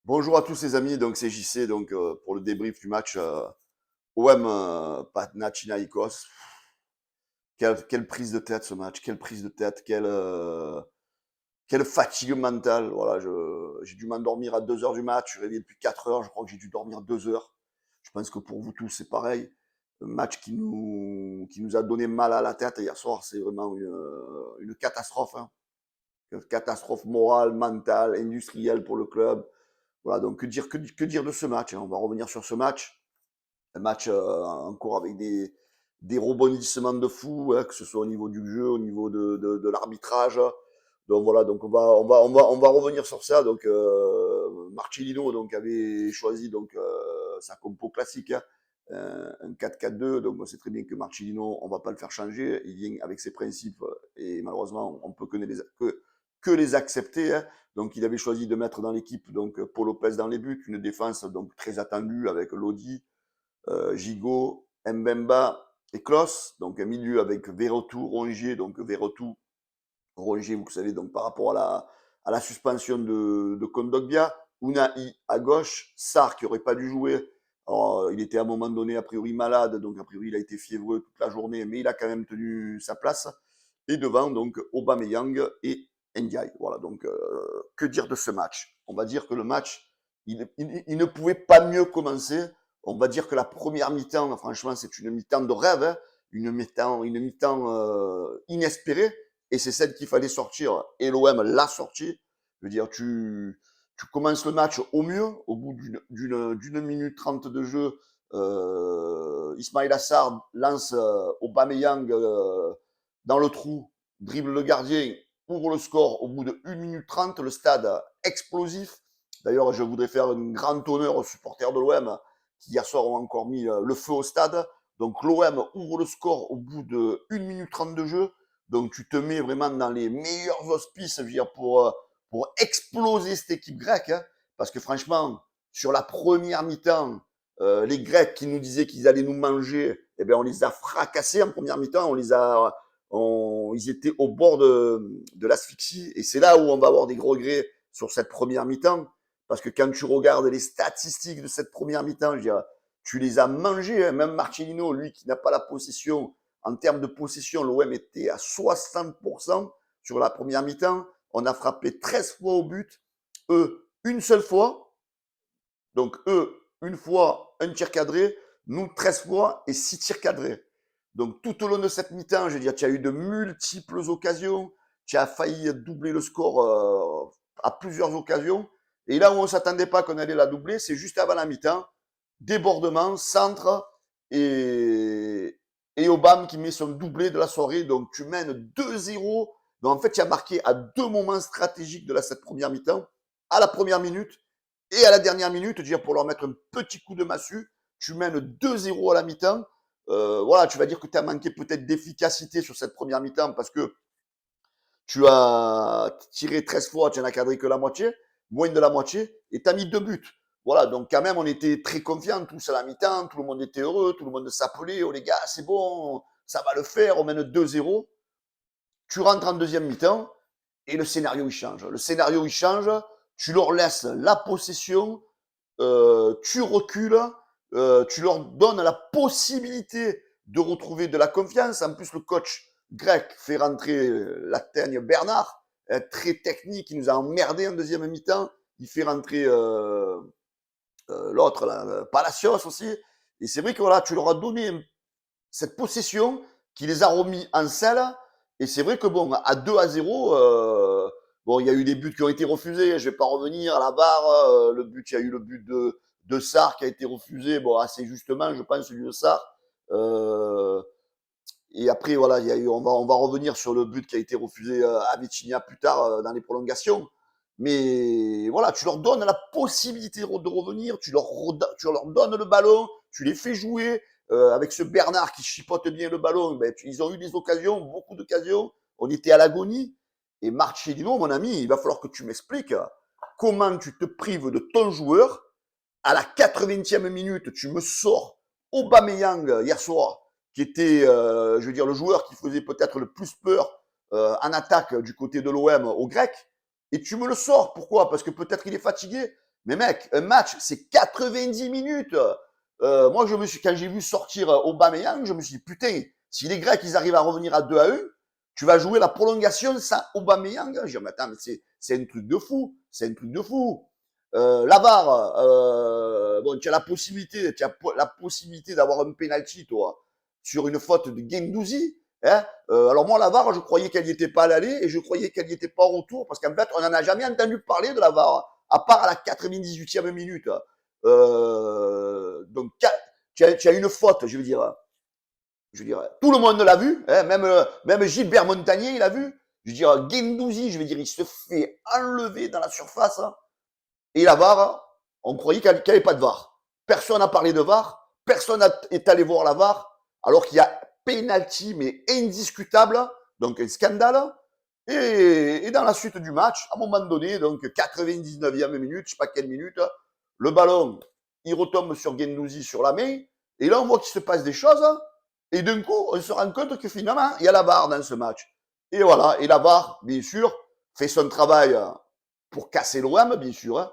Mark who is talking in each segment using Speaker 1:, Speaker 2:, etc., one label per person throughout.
Speaker 1: Bonjour à tous les amis, donc c'est JC donc pour le débrief du match OM Panathinaikos. Quelle prise de tête ce match, quelle prise de tête, quelle fatigue mentale. Voilà, j'ai dû m'endormir à 2 heures du match, je suis réveillé depuis 4 heures, je crois que j'ai dû dormir 2 heures. Je pense que pour vous tous c'est pareil. Un match qui nous a donné mal à la tête hier soir, c'est vraiment une catastrophe, hein. Une catastrophe morale, mentale, industrielle pour le club. Voilà, donc que dire de ce match, hein. On va revenir sur ce match. Un match encore avec des rebondissements de fou, hein, que ce soit au niveau du jeu, au niveau de l'arbitrage. Donc voilà, donc on va revenir sur ça. Donc Marcelino donc avait choisi donc sa compo classique, hein, un 4-4-2. Donc on sait très bien que Marcelino, on va pas le faire changer. Il vient avec ses principes et malheureusement on peut que les accepter, hein. Donc il avait choisi de mettre dans l'équipe donc Paul Lopez dans les buts, une défense donc très attendue avec Lodi, Gigot, Mbemba et Klos. Donc un milieu avec Verretou, Rongier. Donc Verretou, Rongier, vous savez, donc par rapport à la suspension de Kondogbia. Unai à gauche, Sarr qui n'aurait pas dû jouer. Alors, il était à un moment donné a priori malade, donc a priori il a été fiévreux toute la journée, mais il a quand même tenu sa place. Et devant, donc Aubameyang et Ndiaye. Voilà, donc que dire de ce match? On va dire que le match, il ne pouvait pas mieux commencer. On va dire que la première mi-temps, franchement, c'est une mi-temps de rêve, hein, une mi-temps inespérée, et c'est celle qu'il fallait sortir, et l'OM l'a sortie. Je veux dire, tu commences le match au mieux, au bout d'une minute 30 de jeu, Ismail Assar lance Aubameyang dans le trou, dribble le gardien, ouvre le score au bout de 1 minute 30, le stade explosif. D'ailleurs, je voudrais faire un grand honneur aux supporters de l'OM qui hier soir ont encore mis le feu au stade. Donc l'OM ouvre le score au bout de 1 minute 30 de jeu. Donc tu te mets vraiment dans les meilleurs auspices, je veux dire, pour exploser cette équipe grecque, hein. Parce que franchement, sur la première mi-temps, les Grecs qui nous disaient qu'ils allaient nous manger, eh bien, on les a fracassés en première mi-temps, ils étaient au bord de l'asphyxie. Et c'est là où on va avoir des regrets sur cette première mi-temps. Parce que quand tu regardes les statistiques de cette première mi-temps, je veux dire, tu les as mangés, hein. Même Marcelino, lui qui n'a pas la possession, en termes de possession, l'OM était à 60% sur la première mi-temps. On a frappé 13 fois au but, eux, une seule fois. Donc eux, une fois, un tir cadré, nous, 13 fois et 6 tirs cadrés. Donc tout au long de cette mi-temps, je veux dire, tu as eu de multiples occasions, tu as failli doubler le score à plusieurs occasions. Et là où on ne s'attendait pas qu'on allait la doubler, c'est juste avant la mi-temps, débordement, centre et Obama qui met son doublé de la soirée. Donc tu mènes 2-0. Donc en fait, tu as marqué à deux moments stratégiques de cette première mi-temps, à la première minute et à la dernière minute, dire pour leur mettre un petit coup de massue, tu mènes 2-0 à la mi-temps. Voilà, tu vas dire que tu as manqué peut-être d'efficacité sur cette première mi-temps parce que tu as tiré 13 fois, tu n'en as cadré que la moitié, moins de la moitié, et tu as mis 2 buts. Voilà, donc quand même, on était très confiants tous à la mi-temps, tout le monde était heureux, tout le monde s'appelait, oh les gars, c'est bon, ça va le faire, on mène 2-0. Tu rentres en deuxième mi-temps, et le scénario, il change. Le scénario, il change, tu leur laisses la possession, tu recules, tu leur donnes la possibilité de retrouver de la confiance. En plus, le coach grec fait rentrer la teigne Bernard, très technique, il nous a emmerdé en deuxième mi-temps. Il fait rentrer l'autre, Palacios aussi. Et c'est vrai que voilà, tu leur as donné cette possession qui les a remis en selle. Et c'est vrai que bon, à 2-0, bon, il y a eu des buts qui ont été refusés. Je vais pas revenir à la barre. Le but, il y a eu le but de Sarr qui a été refusé. Bon, assez justement, je pense, celui de Sarr. Euh, et après, voilà, on va revenir sur le but qui a été refusé à Vitinha plus tard dans les prolongations. Mais voilà, tu leur donnes la possibilité de revenir, tu leur donnes le ballon, tu les fais jouer. Avec ce Bernard qui chipote bien le ballon, ben, ils ont eu des occasions, beaucoup d'occasions. On était à l'agonie. Et Marcelino, mon ami, il va falloir que tu m'expliques comment tu te prives de ton joueur. À la 80e minute, tu me sors Aubameyang hier soir, qui était, je veux dire, le joueur qui faisait peut-être le plus peur en attaque du côté de l'OM au grec. Et tu me le sors. Pourquoi? Parce que peut-être qu'il est fatigué. Mais mec, un match, c'est 90 minutes. Moi, quand j'ai vu sortir Aubameyang, je me suis dit, putain, si les Grecs, ils arrivent à revenir à 2-1, tu vas jouer la prolongation sans Aubameyang. Je dis, mais attends, mais c'est un truc de fou. C'est un truc de fou. La VAR, bon, tu as la possibilité d'avoir un penalty, toi, sur une faute de Guendouzi. Hein. Alors moi, la VAR, je croyais qu'elle n'y était pas à l'aller et je croyais qu'elle n'y était pas au retour parce qu'en fait, on n'en a jamais entendu parler de la VAR, à part à la 98e minute. Donc, tu as une faute, je veux dire, tout le monde l'a vu, hein, même Gilbert Montagnier, il l'a vu. Je veux dire, Guendouzi, je veux dire, il se fait enlever dans la surface. Hein, et la VAR, on croyait qu'il n'y avait pas de VAR. Personne n'a parlé de VAR, personne n'est allé voir la VAR, alors qu'il y a penalty, mais indiscutable, donc un scandale. Et dans la suite du match, à un moment donné, donc 99e minute, je sais pas quelle minute, le ballon, il retombe sur Guendouzi sur la main, et là on voit qu'il se passe des choses, et d'un coup, on se rend compte que finalement, il y a la VAR dans ce match. Et voilà, et la VAR, bien sûr, fait son travail pour casser l'OM, bien sûr. Hein.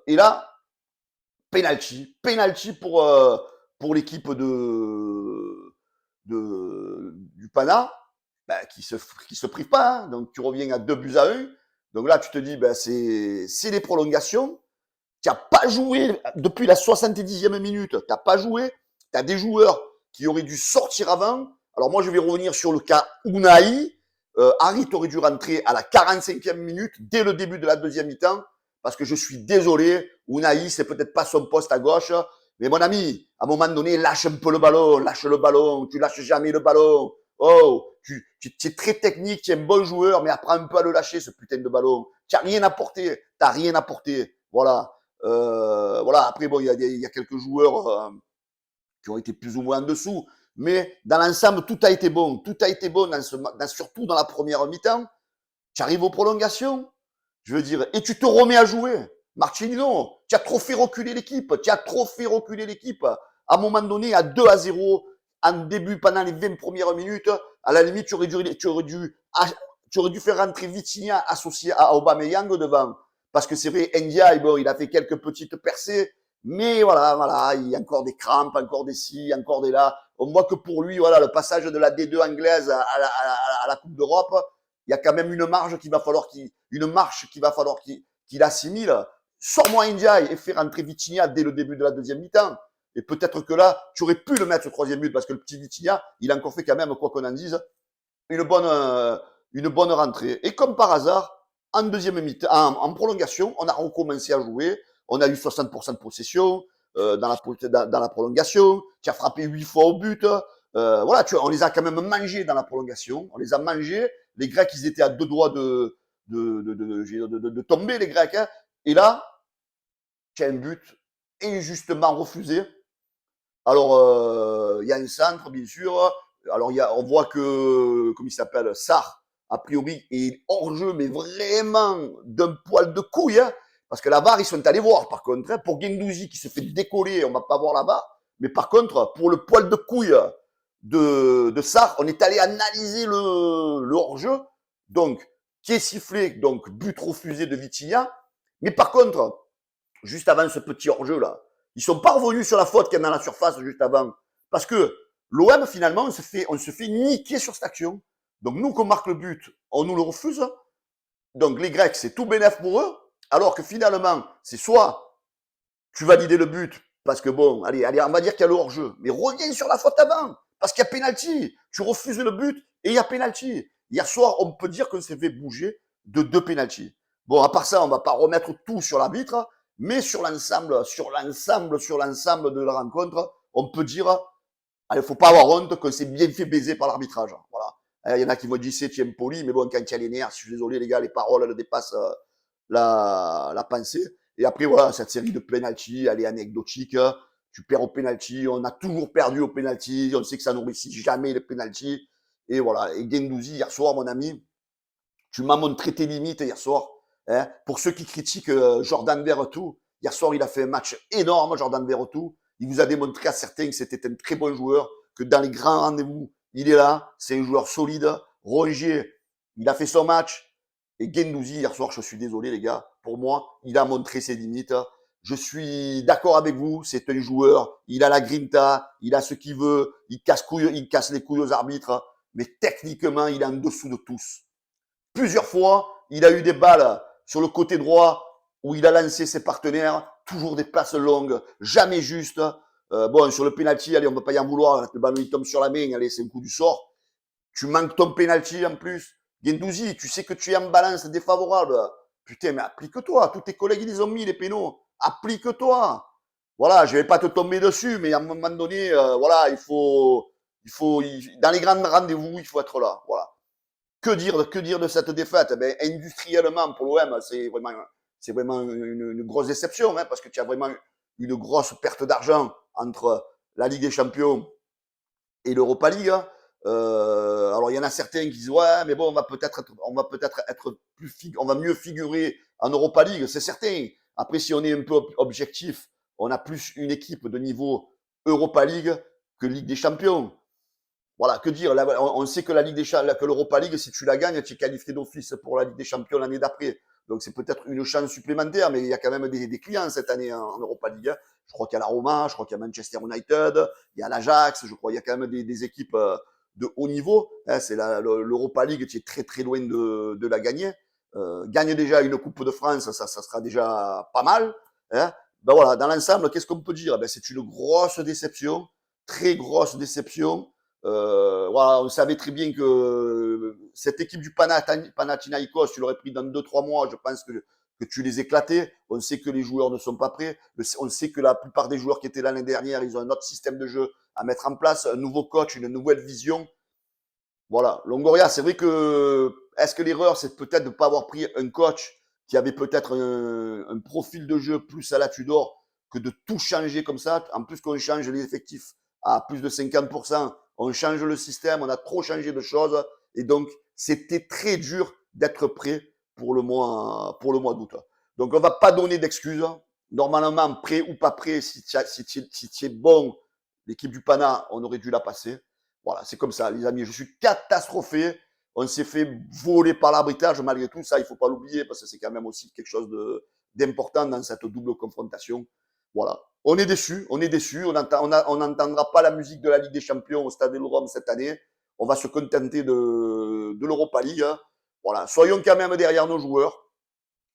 Speaker 1: Et là, penalty pour l'équipe du Pana, ben, qui se prive pas. Hein. Donc tu reviens à 2-1. Donc là, tu te dis, ben, c'est les prolongations. Tu n'as pas joué depuis la 70e minute. Tu n'as pas joué. Tu as des joueurs qui auraient dû sortir avant. Alors moi, je vais revenir sur le cas Unai. Harit aurait dû rentrer à la 45e minute, dès le début de la deuxième mi-temps, parce que je suis désolé, Unai, c'est peut-être pas son poste à gauche, mais mon ami, à un moment donné, lâche un peu le ballon, tu lâches jamais le ballon. Oh, tu es très technique, tu es un bon joueur, mais apprends un peu à le lâcher, ce putain de ballon. Tu n'as rien apporté, t'as rien apporté. Voilà. Voilà. Après, bon, il y a quelques joueurs qui ont été plus ou moins en dessous. Mais dans l'ensemble, tout a été bon. Tout a été bon, surtout dans la première mi-temps. Tu arrives aux prolongations, je veux dire, et tu te remets à jouer. Marcelino, tu as trop fait reculer l'équipe. Tu as trop fait reculer l'équipe. À un moment donné, à 2-0, en début, pendant les 20 premières minutes, à la limite, tu aurais dû faire rentrer Vitinha associé à Aubameyang devant. Parce que c'est vrai, Ndiaye, bon, il a fait quelques petites percées, mais voilà, il y a encore des crampes, encore des ci, encore des là. On voit que pour lui, voilà, le passage de la D2 anglaise à la Coupe d'Europe, il y a quand même une marge qu'il va falloir qu'il assimile. Sors-moi Ndiaye et fais rentrer Vitinha dès le début de la deuxième mi-temps. Et peut-être que là, tu aurais pu le mettre au troisième but parce que le petit Vitinha, il a encore fait quand même, quoi qu'on en dise, une bonne rentrée. Et comme par hasard, en deuxième mi-temps, en prolongation, on a recommencé à jouer. On a eu 60% de possession dans la prolongation. Tu as frappé 8 fois au but. Voilà, on les a quand même mangés dans la prolongation. On les a mangés. Les Grecs, ils étaient à deux doigts de tomber, les Grecs. Hein. Et là, tu as un but injustement refusé. Alors, il y a un centre, bien sûr. Alors, on voit que, comme il s'appelle, Sarr, a priori, est hors jeu, mais vraiment d'un poil de couille. Hein, parce que la VAR, ils sont allés voir, par contre. Hein, pour Guendouzi, qui se fait décoller, on va pas voir la VAR. Mais par contre, pour le poil de couille de Sarr, on est allé analyser le hors-jeu. Donc, qui est sifflé, donc but refusé de Vitinha. Mais par contre, juste avant ce petit hors-jeu-là, ils sont pas revenus sur la faute qu'il y a dans la surface juste avant. Parce que l'OM, finalement, on se fait niquer sur cette action. Donc, nous, qu'on marque le but, on nous le refuse. Donc, les Grecs, c'est tout bénef pour eux. Alors que finalement, c'est soit tu valides le but, parce que bon, allez, on va dire qu'il y a le hors-jeu. Mais reviens sur la faute avant. Parce qu'il y a pénalty. Tu refuses le but et il y a pénalty. Hier soir, on peut dire qu'on s'est fait bouger de 2 pénaltys. Bon, à part ça, on va pas remettre tout sur l'arbitre. Mais sur l'ensemble de la rencontre, on peut dire, il faut pas avoir honte qu'on s'est bien fait baiser par l'arbitrage. Voilà. Il y en a qui vont dire c'est tiens poli, mais bon, quand il y a les nerfs, je suis désolé les gars, les paroles elles dépassent la pensée. Et après voilà, cette série de penalty, elle est anecdotique. Tu perds au penalty, on a toujours perdu au penalty, on sait que ça ne réussit jamais les penalty. Et voilà. Et Guendouzi hier soir, mon ami, tu m'as montré tes limites hier soir. Hein. Pour ceux qui critiquent Jordan Verretou, hier soir, il a fait un match énorme, Jordan Verretou. Il vous a démontré à certains que c'était un très bon joueur, que dans les grands rendez-vous, il est là, c'est un joueur solide. Rongier, il a fait son match. Et Guendouzi, hier soir, je suis désolé, les gars, pour moi, il a montré ses limites. Je suis d'accord avec vous, c'est un joueur, il a la grinta, il a ce qu'il veut, il casse les couilles aux arbitres, mais techniquement, il est en dessous de tous. Plusieurs fois, il a eu des balles sur le côté droit où il a lancé ses partenaires, toujours des passes longues, jamais justes. Bon, sur le penalty, allez, on ne va pas y en vouloir, le ballon il tombe sur la main, allez, c'est un coup du sort. Tu manques ton penalty en plus. Gendouzi, tu sais que tu es en balance défavorable. Putain, mais applique-toi. Tous tes collègues, ils les ont mis, les pénaux. Applique-toi. Voilà, je vais pas te tomber dessus, mais à un moment donné, voilà, dans les grands rendez-vous, il faut être là. Voilà. Que dire de cette défaite? Ben, industriellement, pour l'OM, c'est vraiment une grosse déception, hein, parce que tu as vraiment une grosse perte d'argent entre la Ligue des Champions et l'Europa League. Alors il y en a certains qui disent ouais, mais bon, on va peut-être être on va mieux figurer en Europa League, c'est certain. Après, si on est un peu objectif, on a plus une équipe de niveau Europa League que Ligue des Champions. Voilà, que dire, on sait que la Ligue des Champions, que l'Europa League, si tu la gagnes, tu es qualifié d'office pour la Ligue des Champions l'année d'après. Donc c'est peut-être une chance supplémentaire, mais il y a quand même des clients cette année en Europa League. Je crois qu'il y a la Roma, je crois qu'il y a Manchester United, il y a l'Ajax, je crois qu'il y a quand même des équipes de haut niveau. C'est l'Europa League, tu es très très loin de la gagner. Gagne déjà une Coupe de France, ça sera déjà pas mal. Hein. Ben voilà, dans l'ensemble, qu'est-ce qu'on peut dire? Ben, c'est une grosse déception, très grosse déception. Voilà, on savait très bien que cette équipe du Panathinaikos, tu l'aurais pris dans 2-3 mois, je pense que tu les éclatais. On sait que les joueurs ne sont pas prêts. On sait que la plupart des joueurs qui étaient là l'année dernière, ils ont un autre système de jeu à mettre en place, un nouveau coach, une nouvelle vision. Voilà, Longoria, c'est vrai que est-ce que l'erreur, c'est peut-être de ne pas avoir pris un coach qui avait peut-être un profil de jeu plus à la Tudor que de tout changer comme ça. En plus qu'on change les effectifs à plus de 50%, on change le système, on a trop changé de choses. Et donc, c'était très dur d'être prêt pour le mois d'août. Donc, on ne va pas donner d'excuses. Normalement, prêt ou pas prêt, si tu es bon, l'équipe du Pana, on aurait dû la passer. Voilà, c'est comme ça, les amis. Je suis catastrophé. On s'est fait voler par l'arbitrage. Malgré tout, ça, il ne faut pas l'oublier parce que c'est quand même aussi quelque chose d'important dans cette double confrontation. Voilà. On est déçus, on est déçus. On n'entendra pas la musique de la Ligue des Champions au Stade Vélodrome cette année. On va se contenter de l'Europa League. Voilà. Soyons quand même derrière nos joueurs.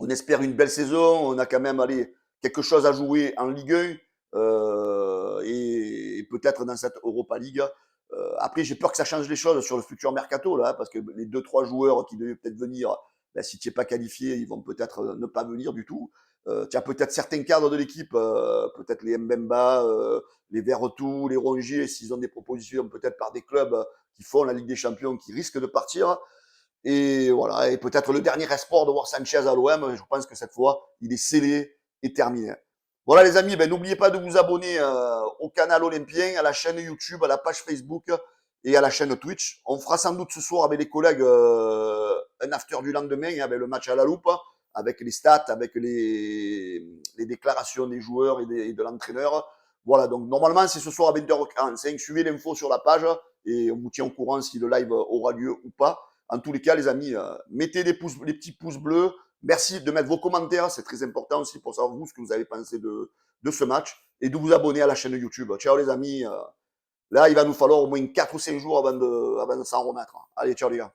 Speaker 1: On espère une belle saison. On a quand même quelque chose à jouer en Ligue 1 et peut-être dans cette Europa League. Après, j'ai peur que ça change les choses sur le futur mercato, là, parce que les 2-3 joueurs qui devaient peut-être venir, ben, si tu n'es pas qualifié, ils vont peut-être ne pas venir du tout. Tu as peut-être certains cadres de l'équipe, peut-être les Mbemba, les Verretou, les Rongier, s'ils ont des propositions peut-être par des clubs qui font la Ligue des Champions, qui risquent de partir. Et voilà, et peut-être le dernier espoir de voir Sanchez à l'OM, je pense que cette fois, il est scellé et terminé. Voilà les amis, ben, n'oubliez pas de vous abonner au canal Olympien, à la chaîne YouTube, à la page Facebook et à la chaîne Twitch. On fera sans doute ce soir avec les collègues un after du lendemain avec le match à la loupe, avec les stats, avec les déclarations des joueurs et de l'entraîneur. Voilà, donc normalement c'est ce soir à 20h45. Suivez l'info sur la page et on vous tient au courant si le live aura lieu ou pas. En tous les cas, les amis, mettez les petits pouces bleus. Merci de mettre vos commentaires, c'est très important aussi pour savoir vous ce que vous avez pensé de ce match et de vous abonner à la chaîne YouTube. Ciao les amis. Là, il va nous falloir au moins 4 ou 5 jours avant de s'en remettre. Allez, ciao les gars.